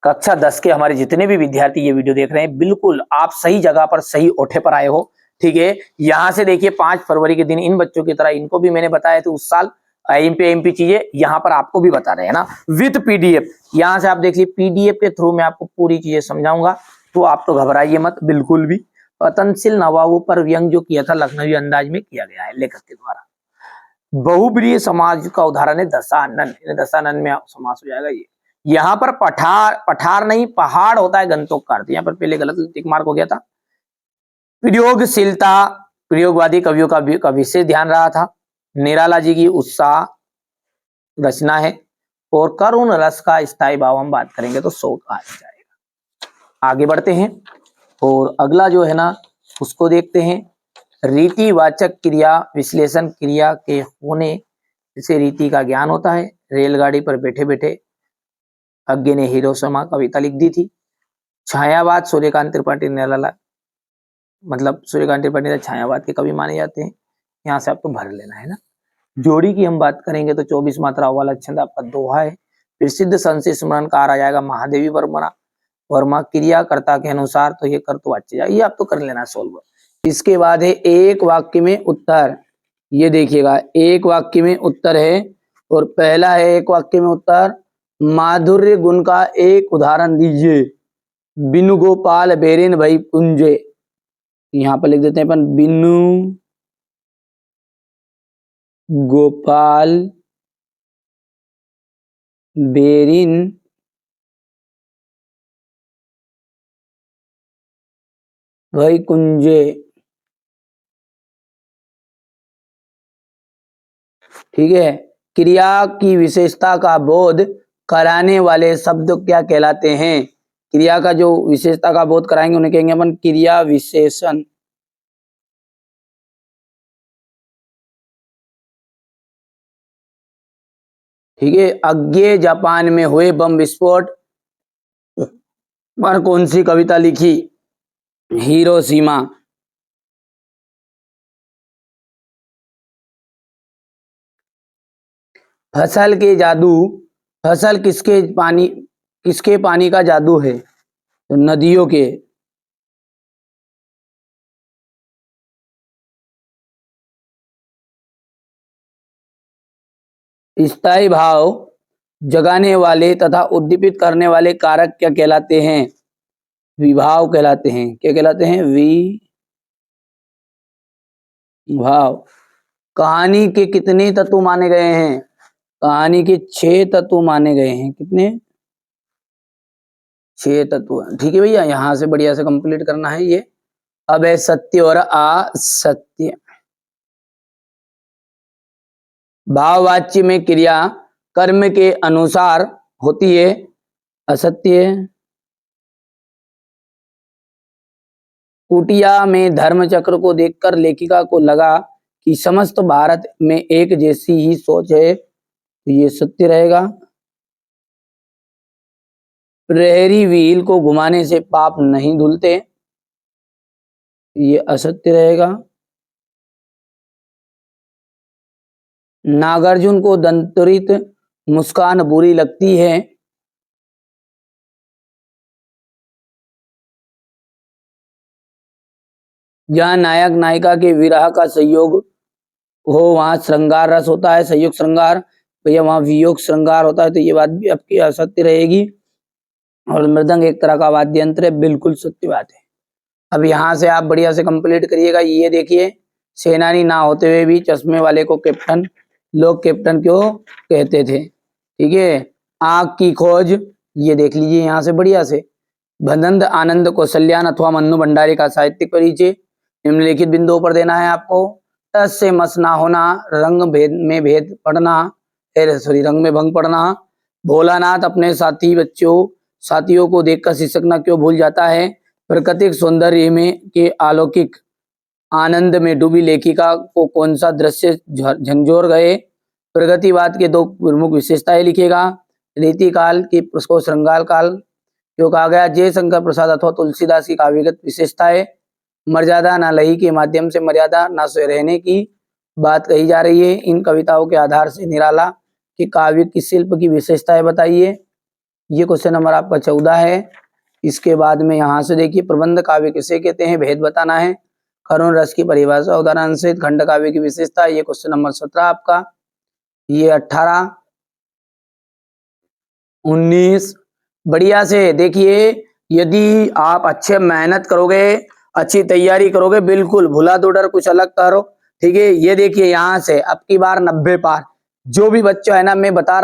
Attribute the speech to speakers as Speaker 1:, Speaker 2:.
Speaker 1: कक्षा 10 के हमारे जितने भी विद्यार्थी ये वीडियो देख रहे हैं, बिल्कुल आप सही जगह पर सही ओठे पर आए हो। ठीक है, यहाँ से देखिए 5 फरवरी के दिन इन बच्चों की तरह इनको भी मैंने बताया था उस साल एमपी चीजें, यहाँ पर आपको भी बता रहे हैं ना विद पीडीएफ। यहाँ से आप देख लीजिए पीडीएफ के थ्रू मैं आपको पूरी चीजें समझाऊंगा, तो आप तो घबराइए मत बिल्कुल भी। पतनशील नवाबों पर व्यंग जो किया था लखनवी अंदाज में किया गया है लेखक के द्वारा। बहुब्रीहि समाज का उदाहरण है दशानन, दशानन में समास हो जाएगा ये। यहाँ पर पठार नहीं पहाड़ होता है गंतोक का अर्थ, यहाँ पर पहले गलत टिक मार्क हो गया था। प्रयोगशीलता, प्रयोगवादी कवियों का विशेष ध्यान रहा था। निराला जी की उत्साह रचना है, और करुण रस का स्थायी भाव हम बात करेंगे तो शोक आ जाएगा। आगे बढ़ते हैं और अगला जो है ना उसको देखते हैं। रीतिवाचक क्रिया विश्लेषण क्रिया के होने से रीति का ज्ञान होता है। रेलगाड़ी पर बैठे बैठे अज्ञे ने हिरोशिमा कविता लिख दी थी। छायावाद सूर्यकांत त्रिपाठी निराला, मतलब सूर्यकांत त्रिपाठी छायावाद के कवि माने जाते हैं। यहाँ से आपको भर लेना है ना। जोड़ी की हम बात करेंगे तो 24 मात्राओं वाला छंद आपका दोहा है। प्रसिद्ध संस्कृत स्मरणकार आ जाएगा महादेवी वर्मा क्रियाकर्ता के अनुसार, तो ये कर्तवाच्य जाएगा, ये आप तो कर लेना सोल्व। इसके बाद है एक वाक्य में उत्तर। ये देखिएगा एक वाक्य में उत्तर है, और पहला है एक वाक्य में उत्तर, माधुर्य गुण का एक उदाहरण दीजिए। बिनु गोपाल बेरिन भई पुंजे, यहाँ पर लिख देते हैं अपन बिनु गोपाल बेरिन भई कुंजे। ठीक है, क्रिया की विशेषता का बोध कराने वाले शब्द क्या कहलाते हैं? क्रिया का जो विशेषता का बोध कराएंगे उन्हें कहेंगे अपन क्रिया विशेषण। ठीक है, अज्ञे जापान में हुए बम विस्फोट पर कौन सी कविता लिखी? हिरोशिमा। फसल के जादू, फसल किसके पानी का जादू है? तो नदियों के। स्थायी भाव जगाने वाले तथा उद्दीपित करने वाले कारक क्या कहलाते हैं? विभाव कहलाते हैं। क्या कहलाते हैं? विभाव। कहानी के कितने तत्व माने गए हैं? कहानी के 6 तत्व माने गए हैं। कितने? 6 तत्व। ठीक है भैया, यहां से बढ़िया से कंप्लीट करना है ये। अब है सत्य और असत्य। भाववाच्य में क्रिया कर्म के अनुसार होती है, असत्य। कुटिया में धर्मचक्र को देखकर लेखिका को लगा कि समस्त भारत में एक जैसी ही सोच है, तो ये सत्य रहेगा। प्रहरी व्हील को घुमाने से पाप नहीं धुलते, ये असत्य रहेगा। नागार्जुन को दंतरित मुस्कान बुरी लगती है, जहां नायक नायिका के विरह का संयोग हो वहां श्रृंगार रस होता है, संयोग श्रृंगार। भैया वहां वियोग श्रृंगार होता है, तो ये बात भी आपकी असत्य रहेगी। और मृदंग एक तरह का वाद्य यंत्र है, बिल्कुल सत्य बात है। अब यहाँ से आप बढ़िया से कंप्लीट करिएगा। ये देखिए, सेनानी ना होते हुए भी चश्मे वाले को कैप्टन, लोग कैप्टन क्यों कहते थे? ठीक है, आंख की खोज, ये देख लीजिए यहाँ से बढ़िया से। भदंत आनंद कौशल्यान अथवा मन्नू भंडारी का साहित्यिक परिचय निम्नलिखित बिंदुओं पर देना है आपको। टस से मस ना होना, रंग भेद में भेद पढ़ना, रंग में भंग पढ़ना। भोलानाथ अपने साथियों को देखकर सिसकना क्यों भूल जाता है? प्राकृतिक सौंदर्य में के अलौकिक आनंद में डूबी लेखिका को कौन सा दृश्य झंझोर गए? प्रगतिवाद के 2 प्रमुख विशेषताएं लिखेगा। रीतिकाल की उसको श्रृंगार काल जो कहा गया। जयशंकर प्रसाद अथवा तुलसीदास की काव्यगत विशेषताएं। मर्यादा ना लही के माध्यम से मर्यादा ना से रहने की बात कही जा रही है। इन कविताओं के आधार से निराला के काव्य की शिल्प की विशेषताएं बताइए। ये क्वेश्चन नंबर आपका 14 है। इसके बाद में यहाँ से देखिए प्रबंध काव्य किसे कहते हैं, भेद बताना है। करुण रस की परिभाषा, उदाहरण से खंड काव्य की विशेषता, ये क्वेश्चन नंबर 17 आपका। ये 18, 19 बढ़िया से देखिए, यदि आप अच्छे मेहनत करोगे, अच्छी तैयारी करोगे, बिल्कुल भुला दो डर, कुछ अलग करो, ठीक है। ये देखिए यहाँ से अब की बार 90 पार, जो भी बच्चा है ना, मैं बता रहा